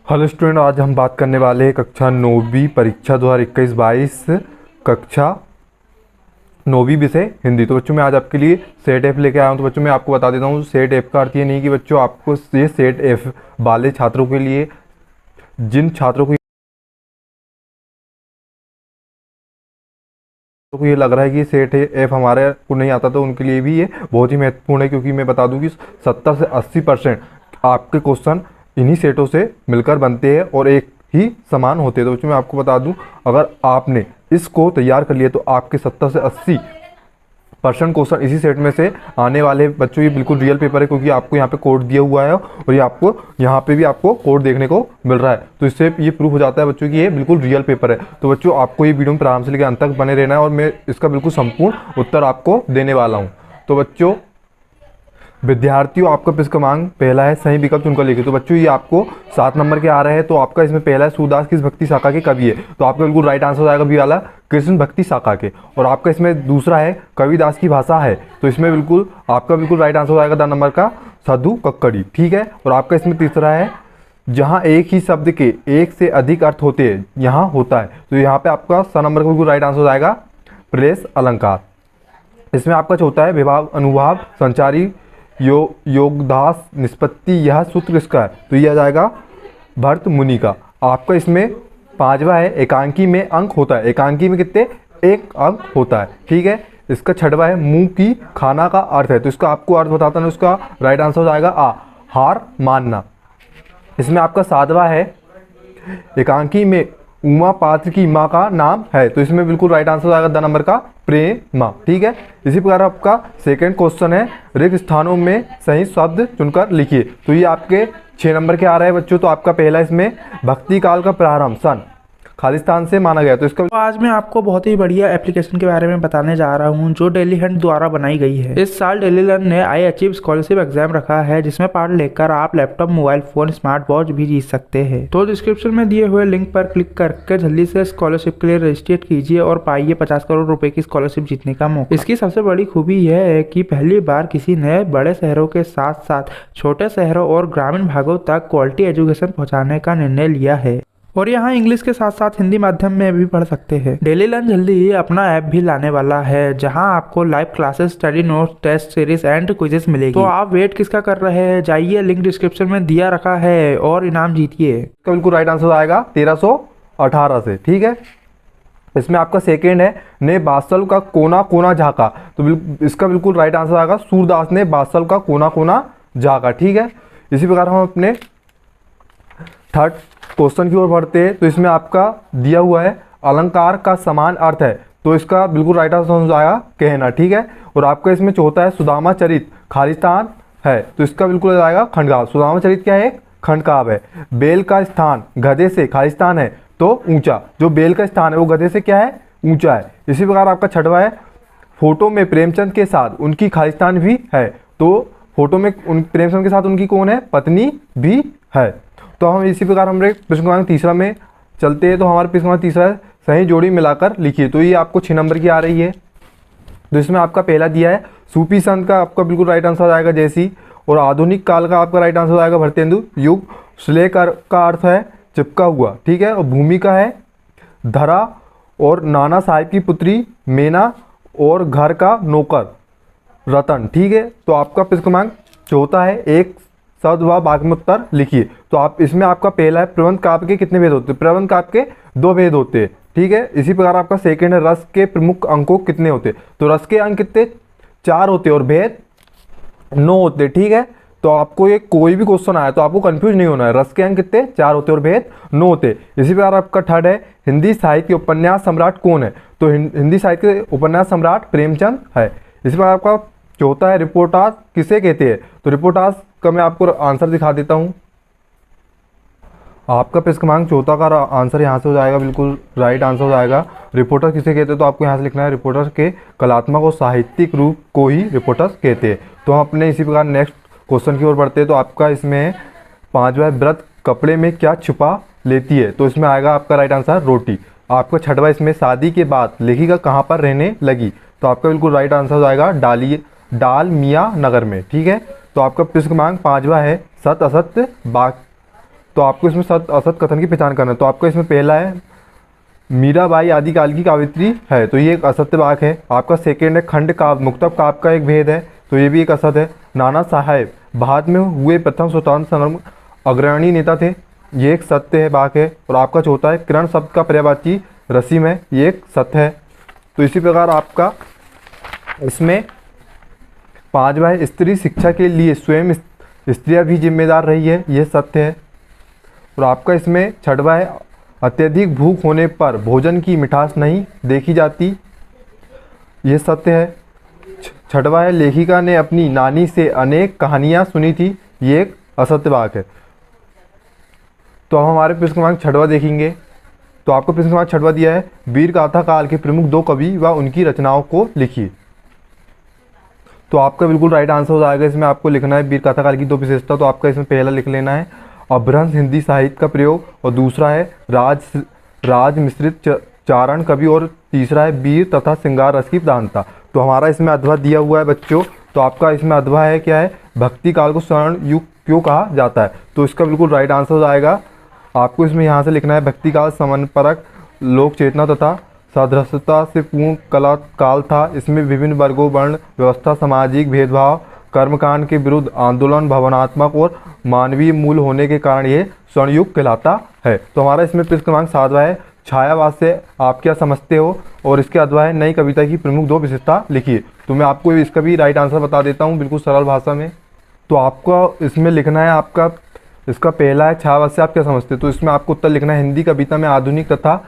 Hello student, आज हम बात करने वाले हैं कक्षा 9वीं परीक्षा 2021-22 कक्षा 9वीं विषय हिंदी। तो बच्चों मैं आज आपके लिए सेट एफ लेके आया हूँ। तो बच्चों मैं आपको बता देता हूँ, सेट एफ का अर्थ ये नहीं कि बच्चों आपको ये सेट एफ वाले छात्रों के लिए, जिन छात्रों को ये लग रहा है कि सेट एफ हमारे को नहीं आता, तो उनके लिए भी ये बहुत ही महत्वपूर्ण है। क्योंकि मैं बता दूं कि 70 से 80% आपके क्वेश्चन इन्हीं सेटों से मिलकर बनते हैं और एक ही समान होते हैं। तो बच्चों मैं आपको बता दूं, अगर आपने इसको तैयार कर लिया तो आपके 70 से 80% क्वेश्चन इसी सेट में से आने वाले। बच्चों ये बिल्कुल रियल पेपर है, क्योंकि आपको यहाँ पे कोड दिया हुआ है और ये आपको यहाँ पे भी आपको कोड देखने को मिल रहा है। तो इससे ये प्रूफ हो जाता है बच्चों कि ये बिल्कुल रियल पेपर है। तो बच्चों आपको ये वीडियो में प्रारंभ से लेकर अंत तक बने रहना है और मैं इसका बिल्कुल संपूर्ण उत्तर आपको देने वाला हूँ। तो बच्चों विद्यार्थियों, आपका प्रश्न क्रमांक पहला है, सही विकल्प चुनकर लिखिए। तो बच्चों ये आपको 7 नंबर के आ रहे हैं। तो आपका इसमें पहला है, सूरदास किस भक्ति शाखा के कवि है? तो आपका बिल्कुल राइट आंसर हो जाएगा बी वाला, कृष्ण भक्ति शाखा के। और आपका इसमें दूसरा है, कविदास की भाषा है। तो इसमें बिल्कुल आपका बिल्कुल राइट आंसर हो जाएगा 10 नंबर का, साधु कक्कड़ी। ठीक है। और आपका इसमें तीसरा है, जहाँ एक ही शब्द के एक से अधिक अर्थ होते हैं यहाँ होता है। तो यहाँ पे आपका 6 नंबर का बिल्कुल राइट आंसर हो जाएगा प्रेस अलंकार। इसमें आपका चौथा है, विभाग अनुभाव संचारी योगदास निष्पत्ति, यह सूत्र किसका है? तो यह आ जाएगा भरत मुनि का। आपका इसमें पांचवा है, एकांकी में अंक होता है। एकांकी में कितने? एक अंक होता है। ठीक है। इसका छठवा है, मुंह की खाना का अर्थ है। तो इसका आपको अर्थ बताता है, उसका राइट आंसर हो जाएगा आ, हार मानना। इसमें आपका सातवा है, एकांकी में उमा पात्र की माँ का नाम है। तो इसमें बिल्कुल राइट आंसर आएगा 10 नंबर का प्रेमा। ठीक है। इसी प्रकार आपका सेकंड क्वेश्चन है, रिक्त स्थानों में सही शब्द चुनकर लिखिए। तो ये आपके 6 नंबर के आ रहे हैं बच्चों। तो आपका पहला इसमें भक्ति काल का प्रारंभ सन खालिस्तान से माना गया। तो इसका आज मैं आपको बहुत ही बढ़िया एप्लीकेशन के बारे में बताने जा रहा हूं, जो डेली हंट द्वारा बनाई गई है। इस साल डेली लर्न ने आई अचीव स्कॉलरशिप एग्जाम रखा है, जिसमें पार्ट लेकर आप laptop, mobile phone, smart watch भी जीत सकते हैं। तो डिस्क्रिप्शन में दिए हुए लिंक पर क्लिक करके जल्दी से स्कॉलरशिप के लिए रजिस्ट्रेट कीजिए और पाइए 50 करोड़ रुपए की स्कॉलरशिप जीतने का मौका। इसकी सबसे बड़ी खूबी यह है कि पहली बार किसी ने बड़े शहरों के साथ साथ छोटे शहरों और ग्रामीण भागों तक क्वालिटी एजुकेशन पहुंचाने का निर्णय लिया है। और यहाँ इंग्लिश के साथ साथ हिंदी माध्यम में भी पढ़ सकते हैं। डेली लर्न जल्दी ही अपना ऐप भी लाने वाला है, जहाँ आपको live classes, study notes, test series and quizzes मिलेगी। तो आप वेट किसका कर रहे हैं? जाइए, लिंक डिस्क्रिप्शन में दिया रखा है और इनाम जीतिए। इसका बिल्कुल राइट आंसर आएगा 1318 से। ठीक है। इसमें आपका सेकेंड है, ने बासल का कोना कोना झाका। तो इसका बिल्कुल राइट आंसर आएगा, सूरदास ने बासल का कोना कोना झाका। ठीक है। इसी प्रकार हम अपने थर्ड क्वेश्चन की ओर बढ़ते हैं। तो इसमें आपका दिया हुआ है, अलंकार का समान अर्थ है। तो इसका बिल्कुल राइट आंसर हो जाएगा कहना। ठीक है। और आपका इसमें चौथा है, सुदामा चरित खालिस्तान है। तो इसका बिल्कुल हो जाएगा खंडकाव्य। सुदामा चरित क्या है? खंडकाव्य है। बेल का स्थान गधे से खालिस्तान है तो ऊंचा। जो बेल का स्थान है वो गधे से क्या है? ऊंचा है। इसी प्रकार आपका छठवा है, फोटो में प्रेमचंद के साथ उनकी खालिस्तान भी है। तो फोटो में प्रेमचंद के साथ उनकी कौन है? पत्नी भी है। तो हम इसी प्रकार हमारे प्रश्न क्रमांक तीसरा में चलते हैं। तो हमारे प्रश्न क्रमांक तीसरा है, सही जोड़ी मिलाकर लिखिए। तो ये आपको 6 नंबर की आ रही है। तो इसमें आपका पहला दिया है, सूफी संत का आपका बिल्कुल राइट आंसर आएगा जैसी। और आधुनिक काल का आपका राइट आंसर आएगा भरतेंदु युग। श्लेय का अर्थ है चिपका हुआ। ठीक है। और भूमिका है धरा। और नाना साहिब की पुत्री मेना। और घर का नौकर रतन। ठीक है। तो आपका प्रश्न क्रमांक चौथा है, एक शब्द व वाक्य में उत्तर लिखिए। तो आप इसमें आपका पहला है, प्रबंध काव्य के कितने भेद होते हैं? प्रबंध काव्य के 2 भेद होते हैं। ठीक है। इसी प्रकार आपका सेकंड है, रस के प्रमुख अंकों कितने होते हैं? तो रस के अंक कितने? 4 होते हैं और भेद 9 होते हैं। ठीक है। तो आपको ये कोई भी क्वेश्चन आया तो आपको कंफ्यूज नहीं होना है। रस के अंक कितने? 4 होते और भेद 9 होते। इसी प्रकार आपका थर्ड है, हिंदी साहित्य के उपन्यास सम्राट कौन है? तो हिंदी साहित्य के उपन्यास सम्राट प्रेमचंद है। इसी प्रकार आपका चौथा है, रिपोर्टाज किसे कहते हैं? तो रिपोर्टाज का मैं आपको आंसर दिखा देता हूं। आपका प्रश्न क्रमांक चौथा का आंसर यहाँ से हो जाएगा, बिल्कुल राइट आंसर हो जाएगा, रिपोर्टर किसे कहते हैं? तो आपको यहाँ से लिखना है, रिपोर्टर के कलात्मक और साहित्यिक रूप को ही रिपोर्टर्स कहते हैं। तो हम अपने इसी प्रकार नेक्स्ट क्वेश्चन की ओर बढ़ते हैं। तो आपका इसमें पांचवा, व्रत कपड़े में क्या छुपा लेती है? तो इसमें आएगा आपका राइट आंसर रोटी। आपका छठवा, इसमें शादी के बाद लेखिका कहाँ पर रहने लगी? तो आपका बिल्कुल राइट आंसर हो जाएगा डाल मियाँ नगर में। ठीक है। तो आपका प्रश्न क्रमांक 5वां है, सत असत्य बात। तो तो आपको इसमें सत्य असत कथन की पहचान करना है। तो आपका इसमें पहला है मीराबाई आदिकाल की कावित्री है, तो ये एक असत्य वाक्य है। आपका सेकेंड है खंड काव्य मुक्तक काव्य का एक भेद है, तो ये भी एक असत है। नाना साहेब भारत में हुए प्रथम स्वतंत्र संग्राम अग्रणी नेता थे, ये एक सत्य है वाक्य है। और आपका चौथा है किरण शब्द का पर्यायवाची रसीम है, ये एक सत्य है। तो इसी प्रकार आपका इसमें पांचवा है स्त्री शिक्षा के लिए स्वयं स्त्रियां भी जिम्मेदार रही है, यह सत्य है। और आपका इसमें छठवा है अत्यधिक भूख होने पर भोजन की मिठास नहीं देखी जाती, यह सत्य है। छठवा है लेखिका ने अपनी नानी से अनेक कहानियां सुनी थी, ये एक असत्य वाक्य है। तो हम हमारे प्रश्न क्रमांक छठवा देखेंगे। तो आपको प्रश्न क्रमांक छठवा दिया है वीर गाथा काल के प्रमुख दो कवि व उनकी रचनाओं को लिखिए। तो आपका बिल्कुल राइट आंसर हो जाएगा। इसमें आपको लिखना है वीर गाथा काल की दो विशेषता। तो आपका इसमें पहला लिख लेना है अभ्रंश हिंदी साहित्य का प्रयोग, और दूसरा है राज मिश्रित चारण कवि, और तीसरा है वीर तथा श्रृंगार रस की प्रधानता। तो हमारा इसमें अधवा दिया हुआ है बच्चों। तो आपका इसमें अधवा है क्या है भक्ति काल को स्वर्ण युग क्यों कहा जाता है, तो इसका बिल्कुल राइट आंसर हो जाएगा। आपको इसमें यहाँ से लिखना है भक्ति काल समन्वयपरक लोक चेतना तथा साधृष्टता से पूर्ण कला काल था। इसमें विभिन्न वर्गों वर्ण व्यवस्था सामाजिक भेदभाव कर्मकांड के विरुद्ध आंदोलन भावनात्मक और मानवीय मूल होने के कारण ये स्वर्णयुग कहलाता है। तो हमारा इसमें प्रश्न क्रमांक 7वां है छायावाद से आप क्या समझते हो, और इसके अधवा है नई कविता की प्रमुख दो विशेषता लिखिए। तो मैं आपको इसका भी राइट आंसर बता देता हूँ बिल्कुल सरल भाषा में। तो आपको इसमें लिखना है आपका इसका पहला है छायावाद से आप क्या समझते हो। तो इसमें आपको उत्तर लिखना है हिंदी कविता में आधुनिक तथा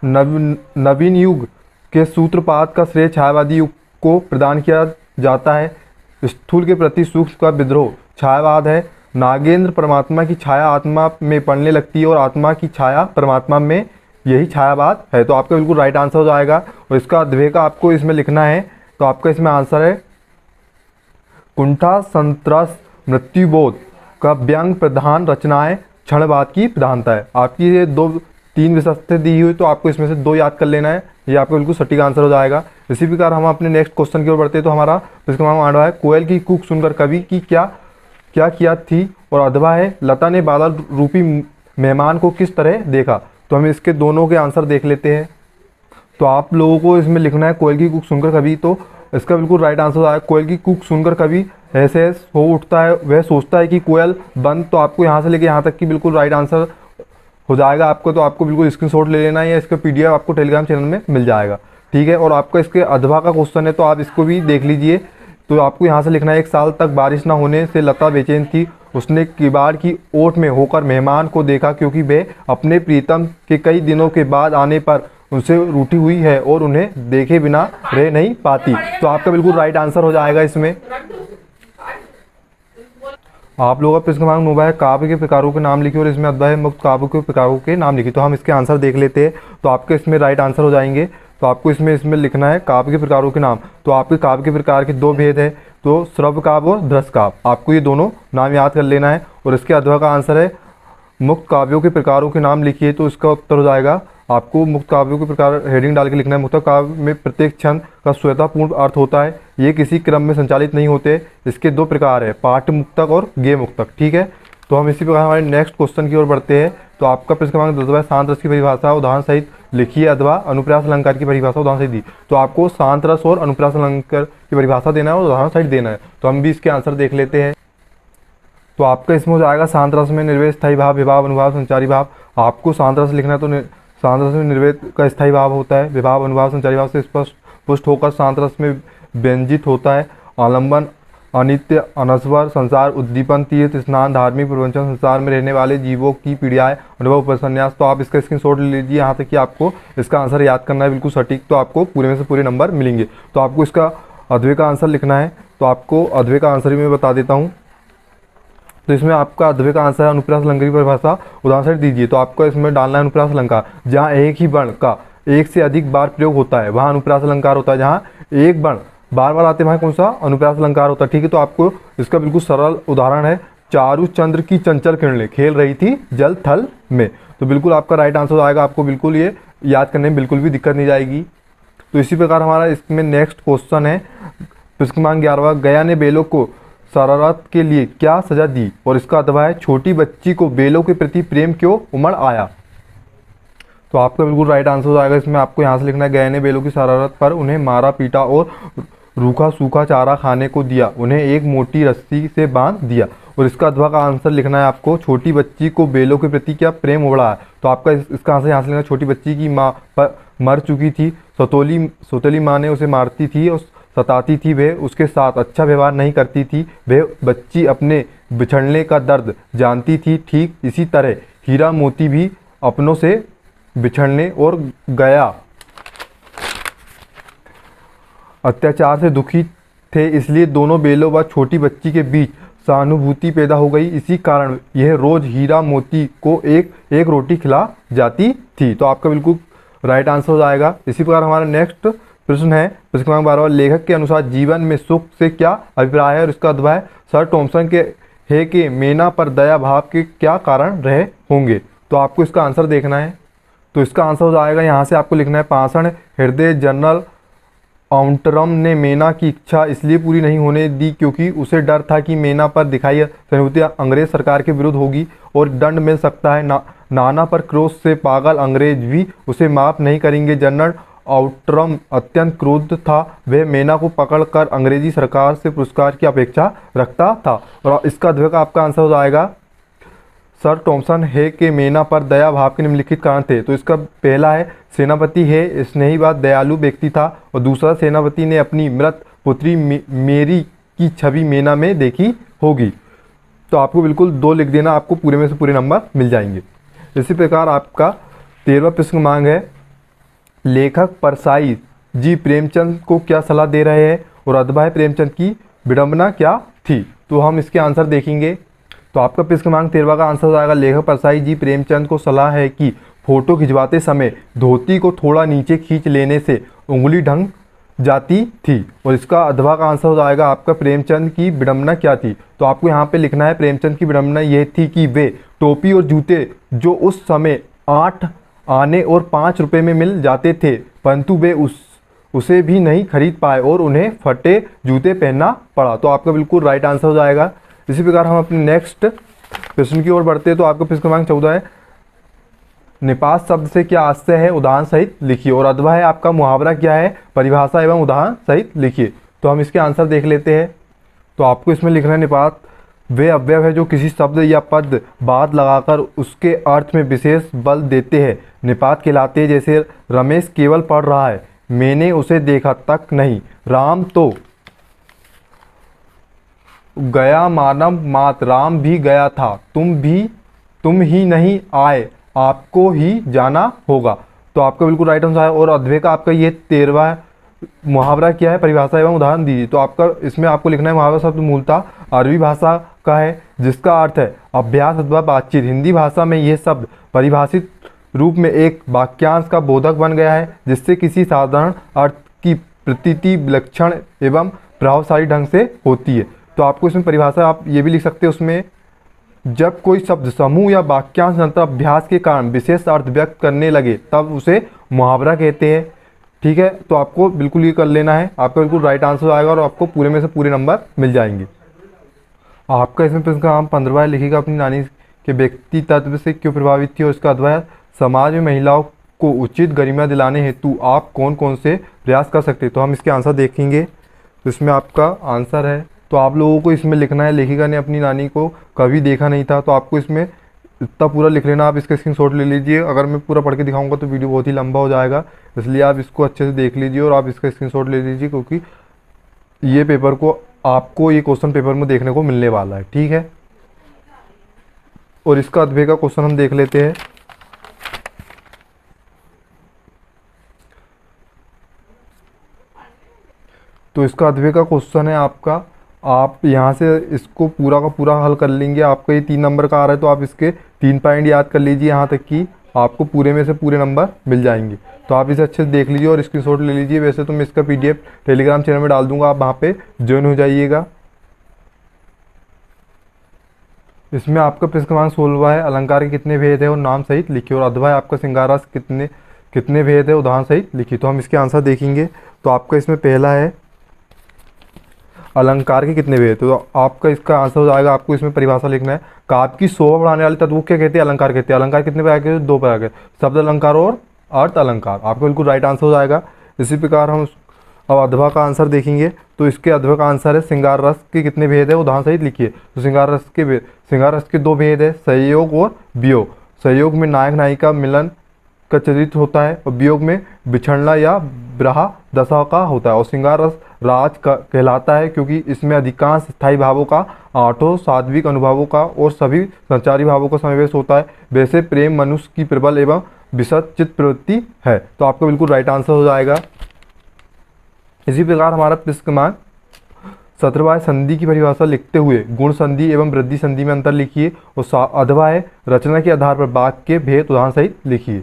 नवीन युग के सूत्रपात का श्रेय छायावादी युग को प्रदान किया जाता है। स्थूल के प्रति सूक्ष्म का विद्रोह छायावाद है। नागेंद्र परमात्मा की छाया आत्मा में पड़ने लगती है और आत्मा की छाया परमात्मा में, यही छायावाद है। तो आपका बिल्कुल राइट आंसर हो जाएगा। और इसका अद्वय का आपको इसमें लिखना है। तो आपका इसमें आंसर है कुंठा संतरस मृत्युबोध का व्यंग प्रधान रचनाएं क्षणवाद की प्रधानता है। आपकी ये तीन विशेषताएं दी हुई, तो आपको इसमें से दो याद कर लेना है, ये आपका बिल्कुल सटीक आंसर हो जाएगा। इसी प्रकार हम अपने नेक्स्ट क्वेश्चन की ओर बढ़ते हैं। तो हमारा इसका आंसर है कोयल की कूक सुनकर कवि की क्या किया थी, और अधवा है लता ने बादल रूपी मेहमान को किस तरह देखा। तो हम इसके दोनों के आंसर देख लेते हैं। तो आप लोगों को इसमें लिखना है कोयल की कूक सुनकर कवि, तो इसका बिल्कुल राइट आंसर आया कोयल की कूक सुनकर कवि ऐसे हो उठता है, वह सोचता है कि कोयल बंद। तो आपको यहाँ से लेके यहाँ तक की बिल्कुल राइट आंसर हो जाएगा आपको। तो आपको बिल्कुल स्क्रीनशॉट ले लेना है, या इसका पीडीएफ आपको टेलीग्राम चैनल में मिल जाएगा, ठीक है। और आपका इसके अधवा का क्वेश्चन है, तो आप इसको भी देख लीजिए। तो आपको यहाँ से लिखना है 1 साल तक बारिश ना होने से लता बेचैन थी, उसने किवाड़ की ओट में होकर मेहमान को देखा, क्योंकि वह अपने प्रीतम के कई दिनों के बाद आने पर उनसे रूठी हुई है और उन्हें देखे बिना रह नहीं पाती। तो आपका बिल्कुल राइट आंसर हो जाएगा इसमें। आप लोगों का प्रश्न क्रमांक 9 है काव्य के प्रकारों के नाम लिखिए, और इसमें अध्याय मुक्त काव्य के प्रकारों के नाम लिखिए। तो हम इसके आंसर देख लेते हैं। तो आपके इसमें राइट आंसर हो जाएंगे। तो आपको इसमें लिखना है काव्य के प्रकारों के नाम। तो आपके काव्य के प्रकार के दो भेद है, तो श्रव्य काव्य और दृश्य काव्य। आपको ये दोनों नाम याद कर लेना है। और इसके अध्याय का आंसर है मुक्त काव्यों के प्रकारों के नाम लिखिए। तो इसका उत्तर हो जाएगा आपको मुक्त काव्यों के प्रकार हेडिंग डाल के लिखना है। मुक्त काव्य में प्रत्येक छंद का स्वतःपूर्ण अर्थ होता है, ये किसी क्रम में संचालित नहीं होते। इसके दो प्रकार है पाठ्य मुक्तक और गेय मुक्तक, ठीक है। तो हम इसी प्रकार हमारे नेक्स्ट क्वेश्चन की ओर बढ़ते हैं। तो आपका प्रश्न क्रमांक 10 है शांत रस की परिभाषा उदाहरण सहित लिखिए अथवा अनुप्रास अलंकार की परिभाषा उदाहरण सहित दी। तो आपको शांत रस और अनुप्रास अलंकार की परिभाषा देना है और उदाहरण सहित देना है। तो हम भी इसके आंसर देख लेते हैं। तो आपका इसमें हो जाएगा शांत रस में निर्वेद स्थायी भाव विभाव अनुभाव संचारी भाव। आपको शांत रस लिखना है, तो शांत रस में निर्वेद का स्थायी भाव होता है, विभाव अनुभाव संचारी भाव से स्पष्ट पुष्ट होकर शांत रस में व्यंजित होता है। आलंबन अनित्य अनस्वर संसार उद्दीपन तीर्थ स्नान धार्मिक प्रवचन संसार में रहने वाले जीवों की पीड़ाएं अनुभव उपन्यास। तो आप इसका स्क्रीनशॉट ले लीजिए यहाँ तक कि आपको इसका आंसर याद करना है बिल्कुल सटीक। तो आपको पूरे में से पूरे नंबर मिलेंगे। तो आपको इसका अद्वय का आंसर लिखना है। तो आपको अद्वय का आंसर भी मैं बता देता हूँ। तो इसमें आपका अद्वय का आंसर है अनुप्रास अलंकार की परिभाषा उदाहरण सहित दीजिए। तो आपको इसमें डालना है अनुप्रास अलंकार जहाँ एक ही वर्ण का एक से अधिक बार प्रयोग होता है वहाँ अनुप्रास अलंकार होता है। जहाँ एक वर्ण बार बार आते वहाँ कौन सा अनुप्रास अलंकार होता है, ठीक है। तो आपको इसका बिल्कुल सरल उदाहरण है चारु चंद्र की चंचल किरणें खेल रही थी जल थल में। तो बिल्कुल आपका राइट आंसर आएगा। आपको बिल्कुल ये याद करने में बिल्कुल भी दिक्कत नहीं जाएगी। तो इसी प्रकार हमारा इसमें नेक्स्ट क्वेश्चन है प्रश्न क्रमांक 11 गया ने बेलों को शरारत के लिए क्या सजा दी? और इसका अथवा है छोटी बच्ची को बेलों के प्रति प्रेम क्यों उमड़ आया? तो आपका बिल्कुल राइट आंसर हो जाएगा। इसमें आपको यहाँ से लिखना है गए ने बेलों की शरारत पर उन्हें मारा पीटा और रूखा सूखा चारा खाने को दिया, उन्हें एक मोटी रस्सी से बांध दिया। और इसका अथवा का आंसर लिखना है आपको छोटी बच्ची को बेलों के प्रति क्या प्रेम उमड़ा है? तो आपका इसका आंसर यहाँ से लिखना है छोटी बच्ची की माँ मर चुकी थी, सौतेली माँ ने उसे मारती थी और सताती थी, वह उसके साथ अच्छा व्यवहार नहीं करती थी, वह बच्ची अपने बिछड़ने का दर्द जानती थी। ठीक इसी तरह हीरा मोती भी अपनों से बिछड़ने और गया अत्याचार से दुखी थे, इसलिए दोनों बेलों व छोटी बच्ची के बीच सहानुभूति पैदा हो गई। इसी कारण यह रोज हीरा मोती को एक एक रोटी खिला जाती थी। तो आपका बिल्कुल राइट आंसर हो जाएगा। इसी प्रकार हमारा नेक्स्ट प्रश्न है प्रश्न क्रमांक 12, लेखक के अनुसार जीवन में सुख से क्या अभिप्राय है? और इसका अथवा है सर टॉमसन के है कि मेना पर दया भाव के क्या कारण रहे होंगे? तो आपको इसका आंसर देखना है। तो इसका आंसर हो जाएगा, यहाँ से आपको लिखना है पाषाण हृदय जनरल आउंटरम ने मेना की इच्छा इसलिए पूरी नहीं होने दी क्योंकि उसे डर था कि मेना पर दिखाई सहानुभूति अंग्रेज सरकार के विरुद्ध होगी और दंड मिल सकता है। नाना पर क्रोध से पागल अंग्रेज भी उसे माफ नहीं करेंगे। जनरल आउटरम अत्यंत क्रोध था, वह मेना को पकड़कर अंग्रेजी सरकार से पुरस्कार की अपेक्षा रखता था। और इसका अध्यक्ष आपका आंसर हो जाएगा सर टॉमसन है कि मेना पर दया भाव के निम्नलिखित कारण थे। तो इसका पहला है सेनापति है स्नेहीवाद दयालु व्यक्ति था, और दूसरा सेनापति ने अपनी मृत पुत्री मेरी की छवि मेना में देखी होगी। तो आपको बिल्कुल 2 लिख देना, आपको पूरे में से पूरे नंबर मिल जाएंगे। इसी प्रकार आपका 13वां प्रश्न मांग है लेखक परसाई जी प्रेमचंद को क्या सलाह दे रहे हैं? और अथवा है प्रेमचंद की विडंबना क्या थी? तो हम इसके आंसर देखेंगे। तो आपका प्रश्न क्रमांक 13 का आंसर हो जाएगा लेखक परसाई जी प्रेमचंद को सलाह है कि फोटो खिंचवाते समय धोती को थोड़ा नीचे खींच लेने से उंगली ढंग जाती थी। और इसका अथवा का आंसर हो जाएगा आपका प्रेमचंद की विडंबना क्या थी? तो आपको यहाँ पे लिखना है प्रेमचंद की विडंबना यह थी कि वे टोपी और जूते जो उस समय 8 आने और 5 रुपए में मिल जाते थे, परंतु वे उसे भी नहीं खरीद पाए और उन्हें फटे जूते पहनना पड़ा। तो आपका बिल्कुल राइट आंसर हो जाएगा। इसी प्रकार हम अपने नेक्स्ट प्रश्न की ओर बढ़ते हैं। तो आपका प्रश्न क्रमांक 14 है निपात शब्द से क्या आशय है? उदाहरण सहित लिखिए। और अथवा है आपका मुहावरा क्या है? परिभाषा एवं उदाहरण सहित लिखिए। तो हम इसके आंसर देख लेते हैं। तो आपको इसमें लिखना है निपात वे अव्यय है जो किसी शब्द या पद बाद लगाकर उसके अर्थ में विशेष बल देते हैं, निपात कहलाते हैं। जैसे रमेश केवल पढ़ रहा है, मैंने उसे देखा तक नहीं, राम तो गया मानव मात, राम भी गया था, तुम ही नहीं आए, आपको ही जाना होगा। तो आपका बिल्कुल राइट आंसर है। और अध्याय का आपका ये 13वां मुहावरा क्या है? परिभाषा एवं उदाहरण दीजिए। तो आपका इसमें आपको लिखना है मुहावरा शब्द मूलतः अरबी भाषा का है जिसका अर्थ है अभ्यास अथवा बातचीत। हिंदी भाषा में यह शब्द परिभाषित रूप में एक वाक्यांश का बोधक बन गया है जिससे किसी साधारण अर्थ की प्रतीति विलक्षण एवं प्रभावशाली ढंग से होती है। तो आपको इसमें परिभाषा आप ये भी लिख सकते हैं उसमें जब कोई शब्द समूह या वाक्यांश निरंतर अभ्यास के कारण विशेष अर्थ व्यक्त करने लगे तब उसे मुहावरा कहते हैं। ठीक है, तो आपको बिल्कुल ये कर लेना है, आपका बिल्कुल राइट आंसर आएगा और आपको पूरे में से पूरे नंबर मिल जाएंगे। आपका इसमें प्रश्न का 15वां लिखिएगा अपनी नानी के व्यक्ति तत्व से क्यों प्रभावित थी? और इसका अध्याय समाज में महिलाओं को उचित गरिमा दिलाने हेतु आप कौन कौन से प्रयास कर सकते हैं? तो हम इसके आंसर देखेंगे। तो इसमें आपका आंसर है, तो आप लोगों को इसमें लिखना है लेखिका ने अपनी नानी को कभी देखा नहीं था। तो आपको इसमें इतना पूरा लिख लेना, आप इसका स्क्रीनशॉट ले लीजिए। अगर मैं पूरा पढ़ के दिखाऊंगा तो वीडियो बहुत ही लंबा हो जाएगा, इसलिए आप इसको अच्छे से देख लीजिए और आप इसका स्क्रीनशॉट ले लीजिए क्योंकि ये पेपर को आपको ये क्वेश्चन पेपर में देखने को मिलने वाला है। ठीक है, और इसका अध्याय का क्वेश्चन हम देख लेते हैं। तो इसका अध्याय का क्वेश्चन है आपका, आप यहाँ से इसको पूरा का पूरा हल कर लेंगे। आपका ये 3 नंबर का आ रहा है तो आप इसके 3 पॉइंट याद कर लीजिए यहाँ तक कि आपको पूरे में से पूरे नंबर मिल जाएंगे। तो आप इसे अच्छे से देख लीजिए और स्क्रीनशॉट ले लीजिए। वैसे तो मैं इसका PDF टेलीग्राम चैनल में डाल दूंगा, आप वहाँ पे ज्वाइन हो जाइएगा। इसमें आपका प्रश्न क्रमांक 16 है अलंकार के कितने भेद है और नाम सहित लिखिए। और अध्याय आपका श्रृंगारस कितने भेद है उदाहरण सहित लिखिए। तो हम इसके आंसर देखेंगे। तो आपका इसमें पहला है अलंकार के कितने भेद? तो आपका इसका आंसर हो जाएगा, आपको इसमें परिभाषा लिखना है। काव्य की शोभा बढ़ाने वाले तत्व क्या कहते हैं? अलंकार कहते हैं। अलंकार कितने प्रकार के? 2 प्रकार के, शब्द अलंकार और अर्थ अलंकार। आपका बिल्कुल राइट आंसर हो जाएगा। इसी प्रकार हम अब अधवा का आंसर देखेंगे। तो इसके अधवा का आंसर है श्रृंगार रस के कितने भेद है? उदाहरण सहित लिखिए। तो श्रृंगार रस के भेद, श्रृंगार रस के 2 भेद है, संयोग और वियोग। संयोग में नायक नायिका मिलन का चरित्र होता है और वियोग में बिछड़ना या विरह दशा का होता है। और श्रृंगार रस राज का कहलाता है क्योंकि इसमें अधिकांश स्थायी भावों का, 8 सात्विक अनुभवों का और सभी संचारी भावों का समावेश होता है। वैसे प्रेम मनुष्य की प्रबल एवं विशद चित्त प्रवृत्ति है। तो आपका बिल्कुल राइट आंसर हो जाएगा। इसी प्रकार हमारा प्रश्न क्रमांक 17वां है, संधि की परिभाषा लिखते हुए गुण संधि एवं वृद्धि संधि में अंतर लिखिए। और अधवा है, रचना के आधार पर वाक्य के भेद उदाहरण सहित लिखिए।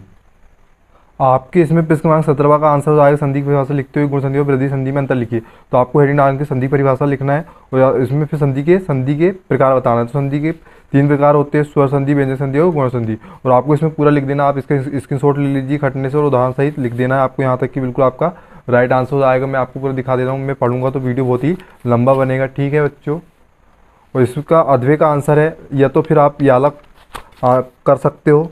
आपके इसमें प्रश्न क्रमांक 17वां का आंसर हो जाएगा, संधि की परिभाषा लिखते हुए गुण संधि और वृद्धि संधि में अंतर लिखिए। तो आपको हेडिंग डाल के संधि परिभाषा लिखना है और इसमें फिर संधि के प्रकार बताना है। तो संधि के 3 प्रकार होते हैं, स्वर संधि, व्यंजन संधि और गुण संधि। और आपको इसमें पूरा लिख देना। आप इसका स्क्रीनशॉट ले लीजिए खटने से और उदाहरण सहित लिख देना है आपको यहाँ तक कि बिल्कुल आपका राइट आंसर हो जाएगा। मैं आपको पूरा दिखा दे रहा हूँ, मैं पढ़ूंगा तो वीडियो बहुत ही लंबा बनेगा। ठीक है बच्चों। और इसका अधवे का आंसर है, या तो फिर आप यालक कर सकते हो।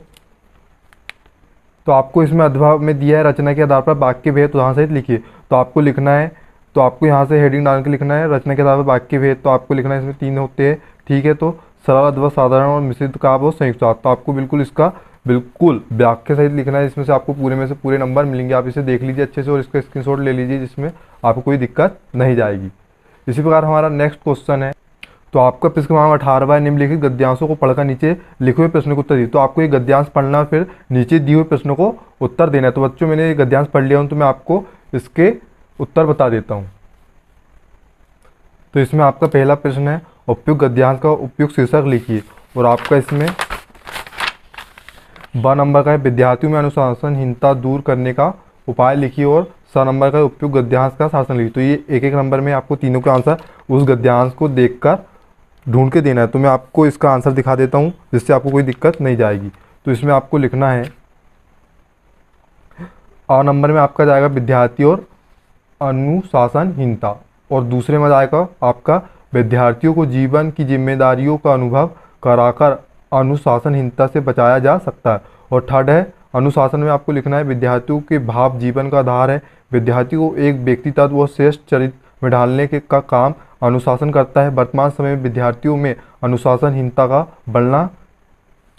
तो आपको इसमें अधवा में दिया है, रचना के आधार पर वाक्य भेद उदाहरण सहित लिखिए। तो आपको लिखना है, तो आपको यहाँ से हेडिंग डाल के लिखना है, रचना के आधार पर वाक्य भेद। तो आपको लिखना है, इसमें 3 होते हैं। ठीक है। तो सरल, अधवा, साधारण और मिश्रित काव्य और संयुक्त साथ। तो आपको बिल्कुल इसका बिल्कुल वाक्य सहित लिखना है। इसमें से आपको पूरे में से पूरे नंबर मिलेंगे। आप इसे देख लीजिए अच्छे से और इसका स्क्रीनशॉट ले लीजिए, जिसमें आपको कोई दिक्कत नहीं जाएगी। इसी प्रकार हमारा नेक्स्ट क्वेश्चन है। तो आपका प्रश्न क्रमांक 18वां, निम्नलिखित गद्यांशों को पढ़कर नीचे लिखे हुए प्रश्न को उत्तर दिए। तो आपको ये गद्यांश पढ़ना, फिर नीचे दिए हुए प्रश्नों को उत्तर देना है। तो बच्चों मैंने ये गद्यांश पढ़ लिया हूँ, तो मैं आपको इसके उत्तर बता देता हूँ। तो इसमें आपका पहला प्रश्न है, उपयुक्त गद्यांश का उपयुक्त शीर्षक लिखिए। और आपका इसमें 2 नंबर का है, विद्यार्थियों में अनुशासनहीनता दूर करने का उपाय लिखिए। और 6 नंबर का उपयुक्त गद्यांश का शासन लिखिए। तो ये एक नंबर में आपको तीनों का आंसर उस गद्यांश को देखकर ढूंढ के देना है। तो मैं आपको इसका आंसर दिखा देता हूँ, जिससे आपको कोई दिक्कत नहीं जाएगी। तो इसमें आपको लिखना है, आ नंबर में आपका जाएगा विद्यार्थी और अनुशासनहीनता। और दूसरे में जाएगा आपका विद्यार्थियों को जीवन की जिम्मेदारियों का अनुभव कराकर अनुशासनहीनता से बचाया जा सकता है। और थर्ड है, अनुशासन में आपको लिखना है, विद्यार्थियों के भाव जीवन का आधार है। विद्यार्थी को एक व्यक्तित्व और श्रेष्ठ चरित्र में ढालने के का काम अनुशासन करता है। वर्तमान समय में विद्यार्थियों में अनुशासनहीनता का बढ़ना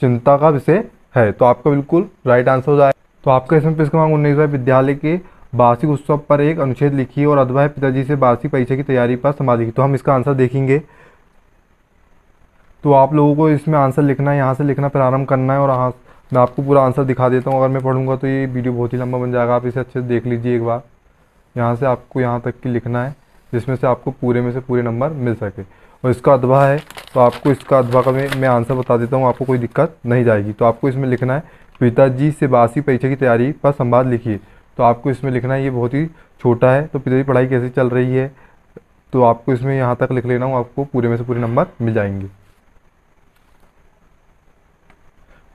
चिंता का विषय है। तो आपका बिल्कुल राइट आंसर हो जाए। तो आपका इसमें प्रश्न क्रमांक 19 विद्यालय के वार्षिक उत्सव पर एक अनुच्छेद लिखिए। और अधवा है, पिताजी से वार्षिक परीक्षा की तैयारी पर संवाद लिखिए। तो हम इसका आंसर देखेंगे। तो आप लोगों को इसमें आंसर लिखना है, यहाँ से लिखना प्रारंभ करना है। और मैं आपको पूरा आंसर दिखा देता हूँ। अगर मैं पढ़ूंगा तो ये वीडियो बहुत ही लंबा बन जाएगा। आप इसे अच्छे से देख लीजिए एक बार। यहाँ से आपको यहाँ तक की लिखना है, जिसमें से आपको पूरे में से पूरे नंबर मिल सके। और इसका अधवा है, तो आपको इसका अधवा का मैं आंसर बता देता हूँ, आपको कोई दिक्कत नहीं जाएगी। तो आपको इसमें लिखना है, पिताजी से वार्षिक परीक्षा की तैयारी पर संवाद लिखिए। तो आपको इसमें लिखना है, ये बहुत ही छोटा है। तो पिताजी पढ़ाई कैसे चल रही है, तो आपको इसमें यहाँ तक लिख लेना हूँ, आपको पूरे में से पूरे नंबर मिल जाएंगे।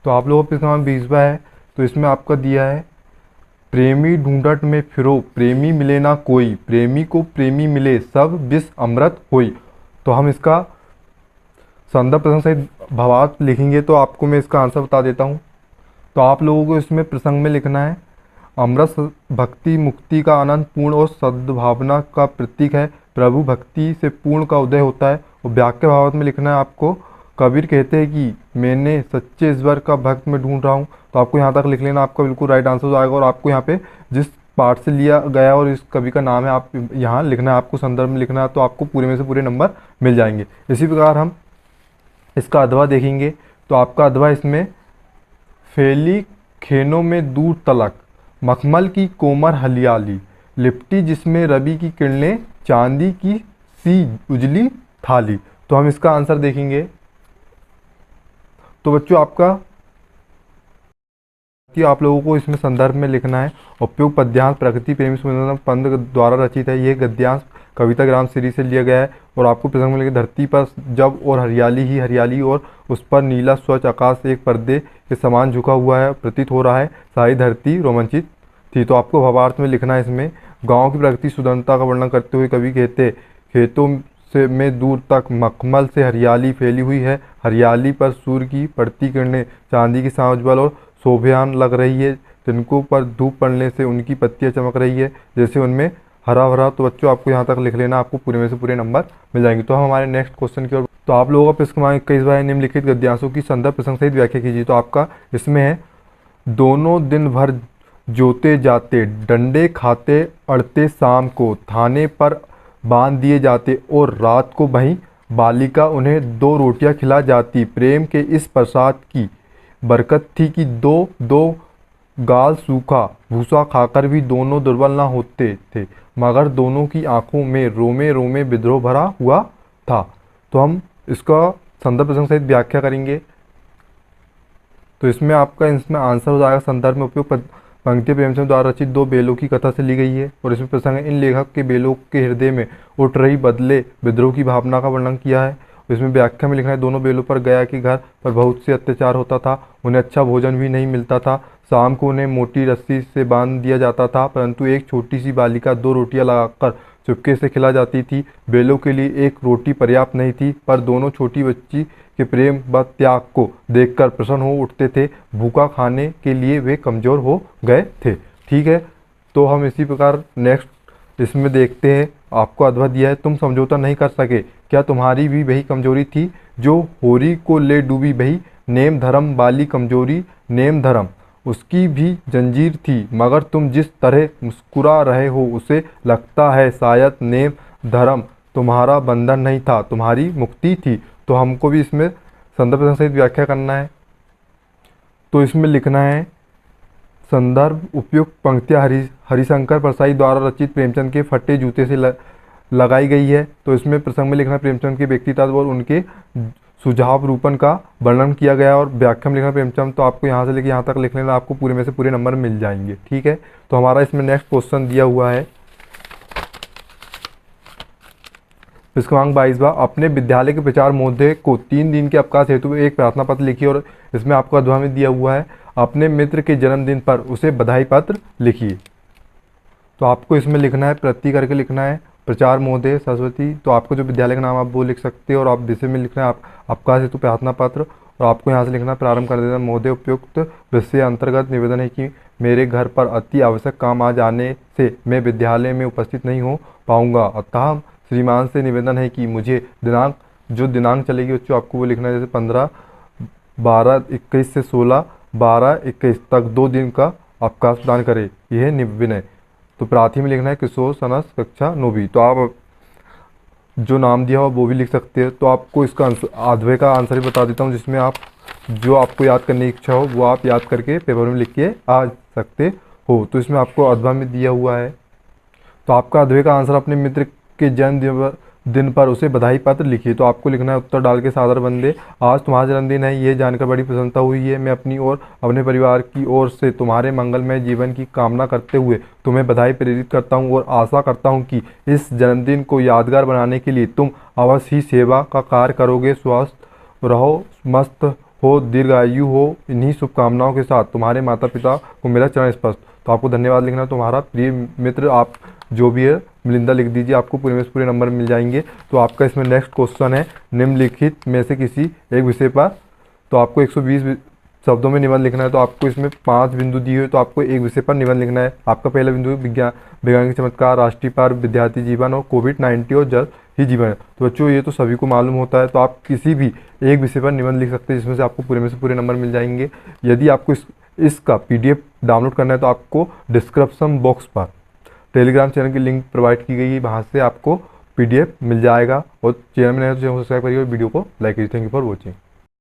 तो आप लोगों को प्रश्न 20वां है। तो इसमें आपका दिया है, प्रेमी ढूंढट में फिरो प्रेमी मिले ना कोई, प्रेमी को प्रेमी मिले सब विष अमृत होई। तो हम इसका संदर्भ प्रसंग सहित भावार्थ लिखेंगे। तो आपको मैं इसका आंसर बता देता हूँ। तो आप लोगों को इसमें प्रसंग में लिखना है, अमृत भक्ति मुक्ति का आनंद पूर्ण और सद्भावना का प्रतीक है। प्रभु भक्ति से पूर्ण का उदय होता है। और वाक्य भावार्थ में लिखना है आपको, कबीर कहते हैं कि मैंने सच्चे ईश्वर का भक्त में ढूंढ रहा हूँ। तो आपको यहाँ तक लिख लेना, आपका बिल्कुल राइट आंसर हो जाएगा। और आपको यहाँ पे जिस पार्ट से लिया गया और इस कवि का नाम है, आप यहाँ लिखना है, आपको संदर्भ में लिखना है। तो आपको पूरे में से पूरे नंबर मिल जाएंगे। इसी प्रकार हम इसका अधवा देखेंगे। तो आपका अधवा इसमें, फैली खेनों में दूर तलक मखमल की कोमर हलियाली, लिपटी जिसमें रवि की किरणें चांदी की सी उजली थाली। तो हम इसका आंसर देखेंगे। तो बच्चों आपका कि आप लोगों को इसमें संदर्भ में लिखना है, उपयुक्त पद्यांश प्रकृति प्रेमी सुंदरम पंत द्वारा रचित है। यह गद्यांश कविता ग्राम सीरीज से लिया गया है। और आपको प्रसंग में लिखे, धरती पर जब और हरियाली ही हरियाली और उस पर नीला स्वच्छ आकाश एक पर्दे के समान झुका हुआ है, प्रतीत हो रहा है, सारी धरती रोमांचित थी। तो आपको भावार्थ में लिखना है इसमें, गाँव की प्रकृति सुंदरता का वर्णन करते हुए कवि कहते, खेतों से में दूर तक मखमल से हरियाली फैली हुई है। हरियाली पर सूर्य की पड़ती किरणें चांदी की सा उज्ज्वल और शोभयान लग रही है। तिनकों पर धूप पड़ने से उनकी पत्तियां चमक रही है जैसे उनमें हरा भरा। तो बच्चों आपको यहाँ तक लिख लेना, आपको पूरे में से पूरे नंबर मिल जाएंगे। तो हम हमारे नेक्स्ट क्वेश्चन की ओर। तो आप लोगों का प्रश्न क्रमांक 21 बार निम्नलिखित गद्यांशों की संदर्भ प्रसंग सहित व्याख्या कीजिए। तो आपका इसमें है, दोनों दिन भर जोते जाते, डंडे खाते अड़ते, शाम को थाने पर बांध दिए जाते और रात को वहीं बालिका उन्हें 2 रोटियां खिला जाती। प्रेम के इस प्रसाद की बरकत थी कि दो दो गाल सूखा भूसा खाकर भी दोनों दुर्बल ना होते थे, मगर दोनों की आंखों में रोमे रोमे विद्रोह भरा हुआ था। तो हम इसका संदर्भ प्रसंग सहित व्याख्या करेंगे। तो इसमें आपका आंसर हो जाएगा, संदर्भ में उपयोग पंक्ति प्रेमचंद द्वारा रचित 2 बेलों की कथा से ली गई है। और इसमें प्रसंग है, इन लेखक के बेलों के हृदय में उठ रही बदले विद्रोह की भावना का वर्णन किया है। इसमें व्याख्या में लिखा है, दोनों बेलों पर गया के घर पर बहुत से अत्याचार होता था, उन्हें अच्छा भोजन भी नहीं मिलता था। शाम को उन्हें मोटी रस्सी से बांध दिया जाता था, परंतु एक छोटी सी बालिका 2 रोटियां लगाकर चुपके से खिला जाती थी। बेलों के लिए एक रोटी पर्याप्त नहीं थी, पर दोनों छोटी बच्ची के प्रेम व त्याग को देखकर प्रसन्न हो उठते थे। भूखा खाने के लिए वे कमज़ोर हो गए थे। ठीक है, तो हम इसी प्रकार नेक्स्ट इसमें देखते हैं। आपको अथवा दिया है, तुम समझौता नहीं कर सके, क्या तुम्हारी भी वही कमजोरी थी जो होरी को ले डूबी बही। नेम धर्म वाली कमजोरी, नेम धर्म उसकी भी जंजीर थी, मगर तुम जिस तरह मुस्कुरा रहे हो उसे लगता है शायद नेम धर्म तुम्हारा बंधन नहीं था, तुम्हारी मुक्ति थी। तो हमको भी इसमें संदर्भ प्रसंग सहित व्याख्या करना है। तो इसमें लिखना है, संदर्भ उपयुक्त पंक्तियाँ हरिशंकर परसाई द्वारा रचित प्रेमचंद के फटे जूते से लगाई गई है। तो इसमें प्रसंग में लिखना प्रेमचंद के व्यक्तित्व और उनके सुझाव रूपन का वर्णन किया गया और व्याख्या में लिखना प्रेमचंद। तो आपको यहाँ से लेकर यहाँ तक लिख लेना, आपको पूरे में से पूरे नंबर मिल जाएंगे। ठीक है, तो हमारा इसमें नेक्स्ट क्वेश्चन दिया हुआ है, क्रमांक 22 अपने विद्यालय के प्रचार महोदय को 3 दिन के अवकाश हेतु एक प्रार्थना पत्र लिखिए। और इसमें आपको अध्याय में दिया हुआ है, अपने मित्र के जन्मदिन पर उसे बधाई पत्र लिखिए। तो आपको इसमें लिखना है, प्रति करके लिखना है, प्रचार महोदय सरस्वती। तो आपको जो विद्यालय का नाम आप वो लिख सकते हैं और आप विषय में लिखना है आप अवकाश हेतु प्रार्थना पत्र। और आपको यहाँ से लिखना, प्रारंभ कर देना महोदय, उपयुक्त विषय अंतर्गत निवेदन है कि मेरे घर पर अति आवश्यक काम आ जाने से मैं विद्यालय में उपस्थित नहीं हो पाऊँगा, अतः श्रीमान से निवेदन है कि मुझे दिनांक चलेगी बच्चों आपको वो लिखना है, जैसे 15/12/21 से 16/12/21 तक 2 दिन का अवकाश प्रदान करे, यह निविनय। तो प्रार्थी में लिखना है किशोर सनस कक्षा 9वीं। तो आप जो नाम दिया हो वो भी लिख सकते हैं। तो आपको इसका आधवे का आंसर भी बता देता हूँ, जिसमें आप जो आपको याद करने की इच्छा हो वो आप याद करके पेपर में लिख के आ सकते हो। तो इसमें आपको अधवा में दिया हुआ है। तो आपका अधवे का आंसर, अपने मित्र के जन्मदिन पर उसे बधाई पत्र लिखिए। तो आपको लिखना है, उत्तर डाल के सादर बंदे, आज तुम्हारा जन्मदिन है, ये जानकर बड़ी प्रसन्नता हुई है। मैं अपनी और अपने परिवार की ओर से तुम्हारे मंगलमय जीवन की कामना करते हुए तुम्हें बधाई प्रेरित करता हूँ और आशा करता हूँ कि इस जन्मदिन को यादगार बनाने के लिए तुम अवश्य ही सेवा का कार्य करोगे। स्वस्थ रहो, मस्त हो, दीर्घायु हो। इन्हीं शुभकामनाओं के साथ तुम्हारे माता पिता को मेरा चरण स्पर्श। तो आपको धन्यवाद लिखना, तुम्हारा प्रिय मित्र, आप जो भी है मिलिंदा लिख दीजिए, आपको पूरे में पूरे नंबर मिल जाएंगे। तो आपका इसमें नेक्स्ट क्वेश्चन है, निम्नलिखित में से किसी एक विषय पर, तो आपको 120 शब्दों में निबंध लिखना है। तो आपको इसमें 5 बिंदु दिए हुए, तो आपको एक विषय पर निबंध लिखना है। आपका पहला बिंदु विज्ञान के चमत्कार, राष्ट्रीय पर्व, विद्यार्थी जीवन और कोविड-19 और जल ही जीवन है। तो बच्चों ये तो सभी को मालूम होता है, तो आप किसी भी एक विषय पर निबंध लिख सकते हैं, जिसमें से आपको पूरे में से पूरे नंबर मिल जाएंगे। यदि आपको इसका PDF डाउनलोड करना है तो आपको डिस्क्रिप्शन बॉक्स पर टेलीग्राम चैनल की लिंक प्रोवाइड की गई है, वहाँ से आपको PDF मिल जाएगा। और चैनल में नए तो चैनल को सब्सक्राइब करिए और वीडियो को लाइक कीजिए। Thank you for watching.